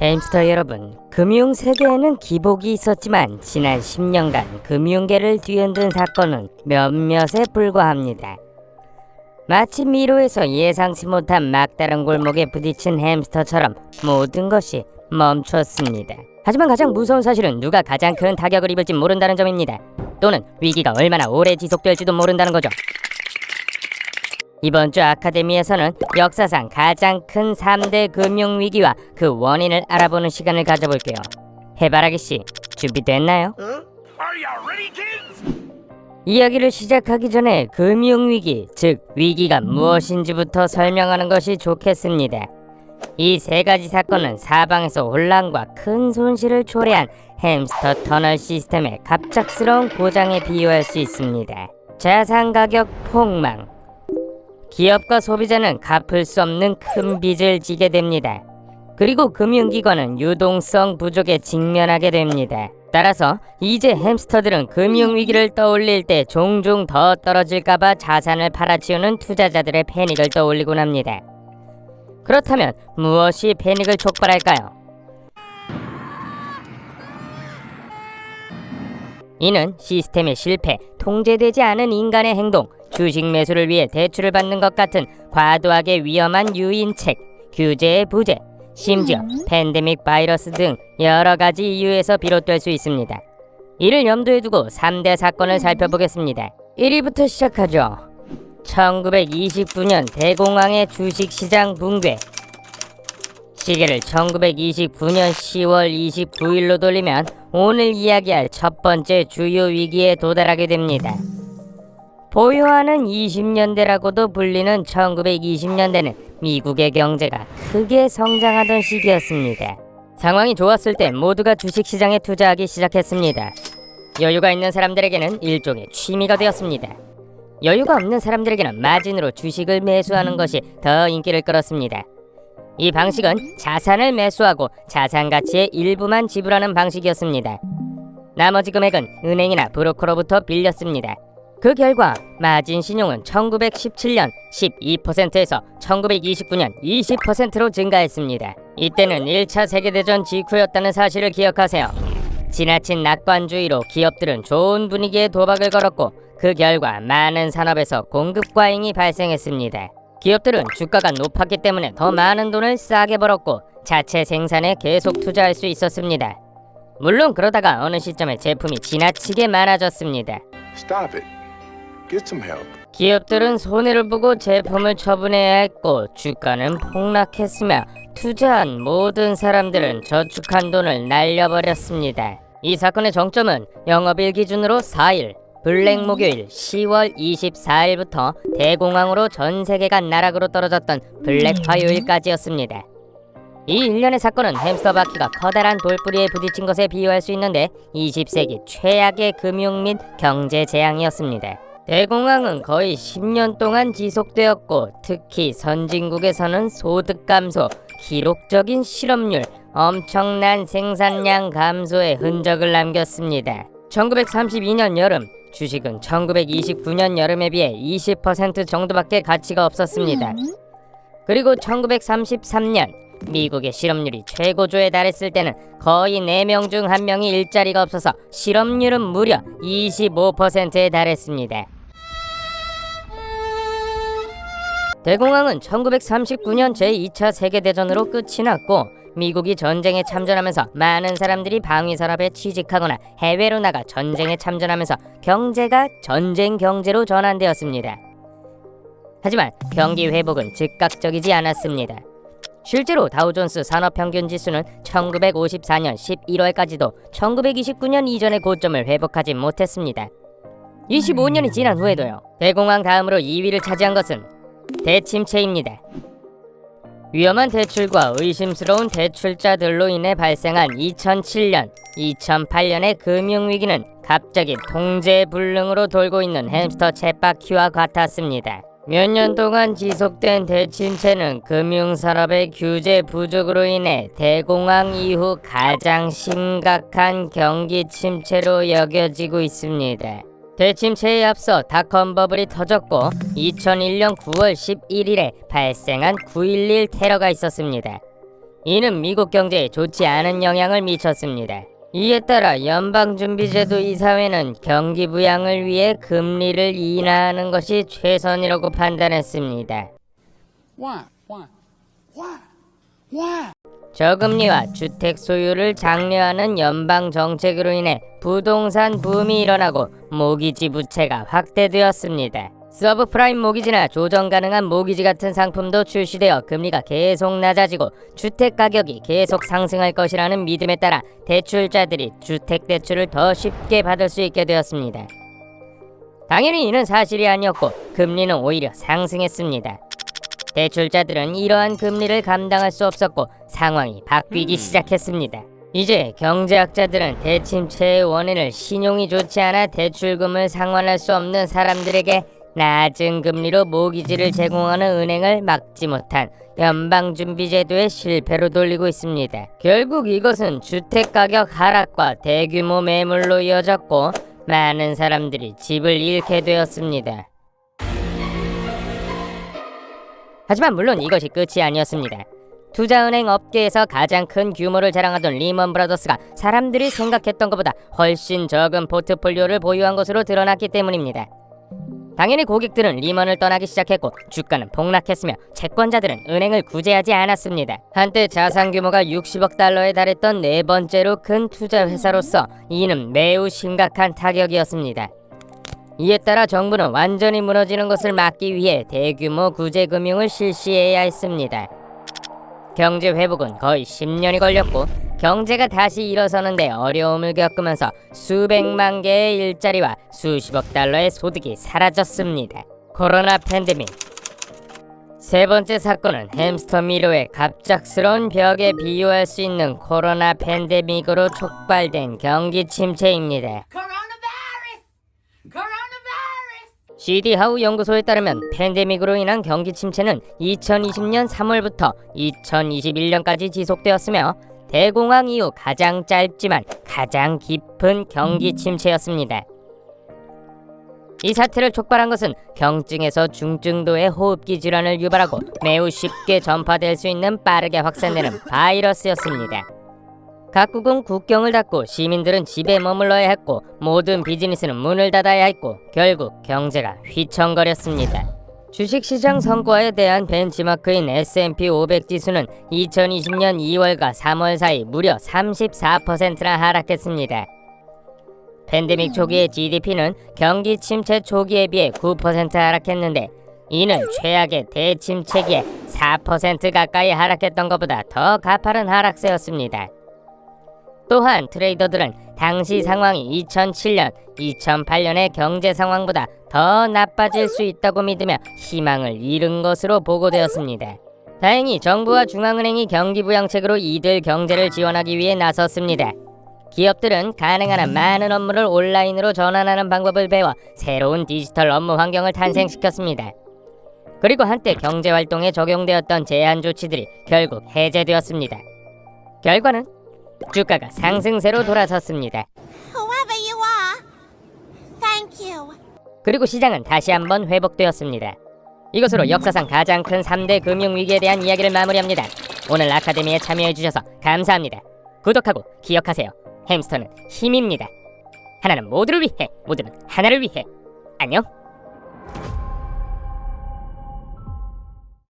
햄스터 여러분, 금융 세계에는 기복이 있었지만 지난 10년간 금융계를 뒤흔든 사건은 몇몇에 불과합니다. 마치 미로에서 예상치 못한 막다른 골목에 부딪힌 햄스터처럼 모든 것이 멈췄습니다. 하지만 가장 무서운 사실은 누가 가장 큰 타격을 입을지 모른다는 점입니다. 또는 위기가 얼마나 오래 지속될지도 모른다는 거죠. 이번 주 아카데미에서는 역사상 가장 큰 3대 금융위기와 그 원인을 알아보는 시간을 가져볼게요. 해바라기씨, 준비됐나요? 이야기를 시작하기 전에 금융위기, 즉 위기가 무엇인지부터 설명하는 것이 좋겠습니다. 이 세 가지 사건은 사방에서 혼란과 큰 손실을 초래한 햄스터 터널 시스템의 갑작스러운 고장에 비유할 수 있습니다. 자산 가격 폭망, 기업과 소비자는 갚을 수 없는 큰 빚을 지게 됩니다. 그리고 금융기관은 유동성 부족에 직면하게 됩니다. 따라서 이제 햄스터들은 금융위기를 떠올릴 때 종종 더 떨어질까봐 자산을 팔아치우는 투자자들의 패닉을 떠올리곤 합니다. 그렇다면 무엇이 패닉을 촉발할까요? 이는 시스템의 실패, 통제되지 않은 인간의 행동, 주식 매수를 위해 대출을 받는 것 같은 과도하게 위험한 유인책, 규제의 부재, 심지어 팬데믹 바이러스 등 여러 가지 이유에서 비롯될 수 있습니다. 이를 염두에 두고 3대 사건을 살펴보겠습니다. 1위부터 시작하죠. 1929년 대공황의 주식시장 붕괴. 시계를 1929년 10월 29일로 돌리면 오늘 이야기할 첫 번째 주요 위기에 도달하게 됩니다. 보요하는 20년대라고도 불리는 1920년대는 미국의 경제가 크게 성장하던 시기였습니다. 상황이 좋았을 때 모두가 주식시장에 투자하기 시작했습니다. 여유가 있는 사람들에게는 일종의 취미가 되었습니다. 여유가 없는 사람들에게는 마진으로 주식을 매수하는 것이 더 인기를 끌었습니다. 이 방식은 자산을 매수하고 자산 가치의 일부만 지불하는 방식이었습니다. 나머지 금액은 은행이나 브로커로부터 빌렸습니다. 그 결과 마진 신용은 1917년 12%에서 1929년 20%로 증가했습니다. 이때는 1차 세계대전 직후였다는 사실을 기억하세요. 지나친 낙관주의로 기업들은 좋은 분위기에 도박을 걸었고 그 결과 많은 산업에서 공급 과잉이 발생했습니다. 기업들은 주가가 높았기 때문에 더 많은 돈을 싸게 벌었고 자체 생산에 계속 투자할 수 있었습니다. 물론 그러다가 어느 시점에 제품이 지나치게 많아졌습니다. Stop it. Get some help. 기업들은 손해를 보고 제품을 처분해야 했고 주가는 폭락했으며 투자한 모든 사람들은 저축한 돈을 날려버렸습니다. 이 사건의 정점은 영업일 기준으로 4일, 블랙 목요일 10월 24일부터 대공황으로 전 세계가 나락으로 떨어졌던 블랙 화요일까지였습니다. 이 일련의 사건은 햄스터 바퀴가 커다란 돌뿌리에 부딪힌 것에 비유할 수 있는데 20세기 최악의 금융 및 경제 재앙이었습니다. 대공황은 거의 10년 동안 지속되었고 특히 선진국에서는 소득 감소, 기록적인 실업률, 엄청난 생산량 감소의 흔적을 남겼습니다. 1932년 여름, 주식은 1929년 여름에 비해 20% 정도밖에 가치가 없었습니다. 그리고 1933년, 미국의 실업률이 최고조에 달했을 때는 거의 4명 중 1명이 일자리가 없어서 실업률은 무려 25%에 달했습니다. 대공황은 1939년 제2차 세계대전으로 끝이 났고 미국이 전쟁에 참전하면서 많은 사람들이 방위산업에 취직하거나 해외로 나가 전쟁에 참전하면서 경제가 전쟁 경제로 전환되었습니다. 하지만 경기 회복은 즉각적이지 않았습니다. 실제로 다우존스 산업평균지수는 1954년 11월까지도 1929년 이전의 고점을 회복하지 못했습니다. 25년이 지난 후에도요. 대공황 다음으로 2위를 차지한 것은 대침체입니다. 위험한 대출과 의심스러운 대출자들로 인해 발생한 2007년, 2008년의 금융위기는 갑자기 통제불능으로 돌고 있는 햄스터 쳇바퀴와 같았습니다. 몇 년 동안 지속된 대침체는 금융산업의 규제 부족으로 인해 대공황 이후 가장 심각한 경기 침체로 여겨지고 있습니다. 대침체에 앞서 닷컴 버블이 터졌고 2001년 9월 11일에 발생한 9.11 테러가 있었습니다. 이는 미국 경제에 좋지 않은 영향을 미쳤습니다. 이에 따라 연방준비제도 이사회는 경기 부양을 위해 금리를 인하하는 것이 최선이라고 판단했습니다. 저금리와 주택 소유를 장려하는 연방 정책으로 인해 부동산 붐이 일어나고 모기지 부채가 확대되었습니다. 서브프라임 모기지나 조정 가능한 모기지 같은 상품도 출시되어 금리가 계속 낮아지고 주택 가격이 계속 상승할 것이라는 믿음에 따라 대출자들이 주택 대출을 더 쉽게 받을 수 있게 되었습니다. 당연히 이는 사실이 아니었고 금리는 오히려 상승했습니다. 대출자들은 이러한 금리를 감당할 수 없었고 상황이 바뀌기 시작했습니다. 이제 경제학자들은 대침체의 원인을 신용이 좋지 않아 대출금을 상환할 수 없는 사람들에게 낮은 금리로 모기지를 제공하는 은행을 막지 못한 연방준비제도의 실패로 돌리고 있습니다. 결국 이것은 주택가격 하락과 대규모 매물로 이어졌고 많은 사람들이 집을 잃게 되었습니다. 하지만 물론 이것이 끝이 아니었습니다. 투자은행 업계에서 가장 큰 규모를 자랑하던 리먼 브라더스가 사람들이 생각했던 것보다 훨씬 적은 포트폴리오를 보유한 것으로 드러났기 때문입니다. 당연히 고객들은 리먼을 떠나기 시작했고 주가는 폭락했으며 채권자들은 은행을 구제하지 않았습니다. 한때 자산 규모가 60억 달러에 달했던 네 번째로 큰 투자 회사로서 이는 매우 심각한 타격이었습니다. 이에 따라 정부는 완전히 무너지는 것을 막기 위해 대규모 구제 금융을 실시해야 했습니다. 경제 회복은 거의 10년이 걸렸고 경제가 다시 일어서는데 어려움을 겪으면서 수백만 개의 일자리와 수십억 달러의 소득이 사라졌습니다. 코로나 팬데믹. 세 번째 사건은 햄스터 미러의 갑작스러운 벽에 비유할 수 있는 코로나 팬데믹으로 촉발된 경기 침체입니다. CD 하우 연구소에 따르면 팬데믹으로 인한 경기 침체는 2020년 3월부터 2021년까지 지속되었으며 대공황 이후 가장 짧지만 가장 깊은 경기 침체였습니다. 이 사태를 촉발한 것은 경증에서 중증도의 호흡기 질환을 유발하고 매우 쉽게 전파될 수 있는 빠르게 확산되는 바이러스였습니다. 각국은 국경을 닫고 시민들은 집에 머물러야 했고 모든 비즈니스는 문을 닫아야 했고 결국 경제가 휘청거렸습니다. 주식시장 성과에 대한 벤치마크인 S&P 500 지수는 2020년 2월과 3월 사이 무려 34%나 하락했습니다. 팬데믹 초기의 GDP는 경기 침체 초기에 비해 9% 하락했는데 이는 최악의 대침체기에 4% 가까이 하락했던 것보다 더 가파른 하락세였습니다. 또한 트레이더들은 당시 상황이 2007년, 2008년의 경제 상황보다 더 나빠질 수 있다고 믿으며 희망을 잃은 것으로 보고되었습니다. 다행히 정부와 중앙은행이 경기부양책으로 이들 경제를 지원하기 위해 나섰습니다. 기업들은 가능한 한 많은 업무를 온라인으로 전환하는 방법을 배워 새로운 디지털 업무 환경을 탄생시켰습니다. 그리고 한때 경제활동에 적용되었던 제한 조치들이 결국 해제되었습니다. 결과는 주가가 상승세로 돌아섰습니다. Whoever you are, thank you. 그리고 시장은 다시 한번 회복되었습니다. 이것으로 역사상 가장 큰 3대 금융위기에 대한 이야기를 마무리합니다. 오늘 아카데미에 참여해주셔서 감사합니다. 구독하고 기억하세요. 햄스터는 힘입니다. 하나는 모두를 위해, 모두는 하나를 위해. 안녕.